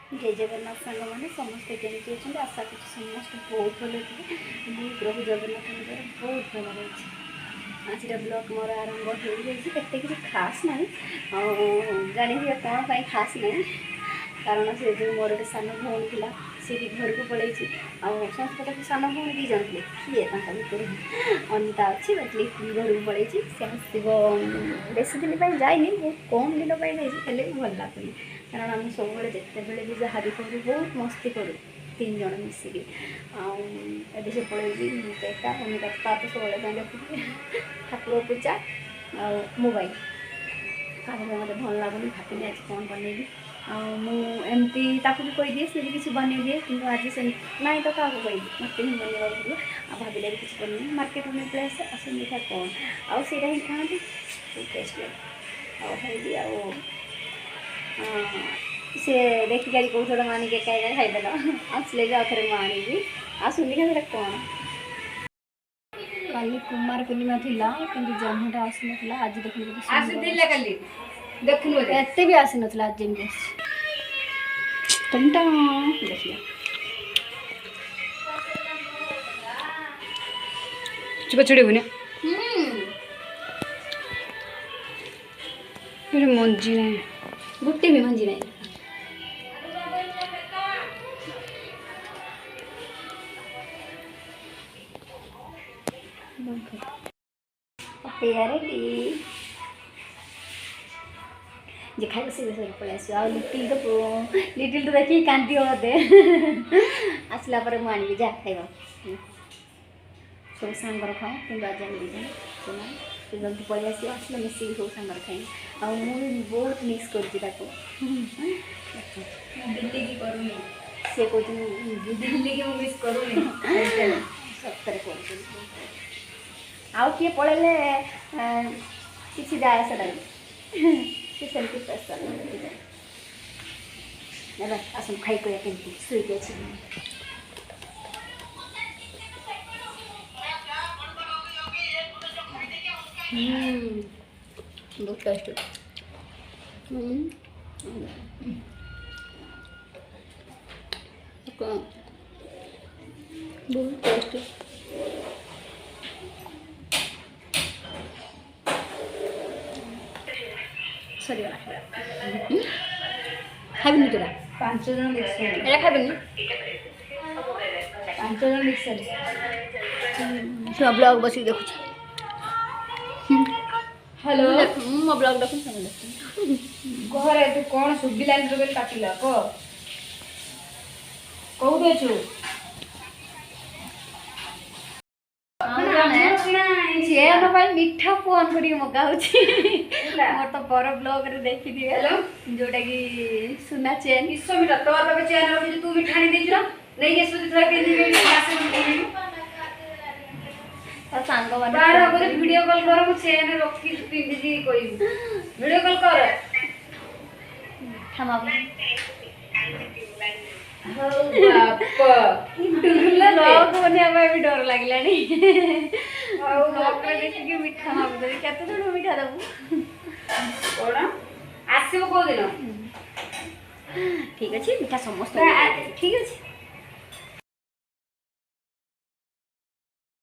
जय जगन्नाथ सांग मैंने समस्ते केमती अच्छा आशा कर समस्त बहुत भल थे प्रभु जगन्नाथ बहुत भल रही आज ब्लॉग मोर आरंभ हो जाते किसी खास ना जानी कौन पाई खास ना कारण से जो मोर गोटे सान भौणी थी सी भी घर को पड़े समस्त सान भौणी दी जन थे किए भितर अनिता अच्छी बाटली घर को पड़े सी आसब बेस दिन जाइए बहुत कम दिन जाइए भल लगुनि कारण आम सब जिते बड़े भी जहाँ भी करूँ बहुत मस्ती करूँ 3 जन मिसिकी आगे से पड़े एका अनिता तो सब देखुए ठाकुर पूजा आ मोबाइल ताकि मत भल लगुनि भाविनी आज कौन बनैबी आमती भी कहीदिए सी भी किसी बनई दिए कि आज से ना तो क्या कही मत ही बनवा पड़ो आ भाविले भी किसी बन मार्केट में पड़े आसे आस देखा कौन आईटा ही खाती टेस्ट लगे खाइबी सी देखिक कौन थोड़ा मानिक एका एका खाईदेल आसले आखिर मानी आसुनि क्या कौन काली कुमार पूर्णिमा थिला कि जह्नटा आसी ना आज देखिए एत भी आसी ना आज जमी टंटा देखिए चुपचुड़ी हुई मंजी नहीं गुट्टी भी मंजी नहीं रेडी जे खाई बस पड़े आस लिटिल तो देखिए कांदी मते आसला मुझे जा खाइबा सब सांगर खाओ कि कि जल्दी पलि आस आसले मिसिक सब सांगर खाई बहुत मिस कर सी कह दिल्ली की मिस करूनी सतरे कर आउ किए पड़े किसी जाए से सेमती प्रेसर आस खाई कमी शुक अच्छे बहुत टेस्ट बहुत टेस्ट सरी खाइबनी तोरा 5 जन एटा खाइबनी 5 जन मिक्सर छुआ ब्लॉग बस देखु हेलो मो ब्लॉग देखु सब घर तू कौन सुबिला बेल काटिला कौन अछु मीठा फोन कर मोर तो पर ब्लॉग रे देखी दिए जोटा कि सुना चेन मीठा तो चेन तू मिठा नहीं देछ नहीं के सांग बार वीडियो कॉल कर चेन रखी पिंदी जी कोई वीडियो कॉल कर क्षमा भी डर लगला देखिए मीठा मागुद केते जन मीठा देबू कौन आसो कौ दिन ठीक अच्छे मीठा समस्त ठीक अच्छे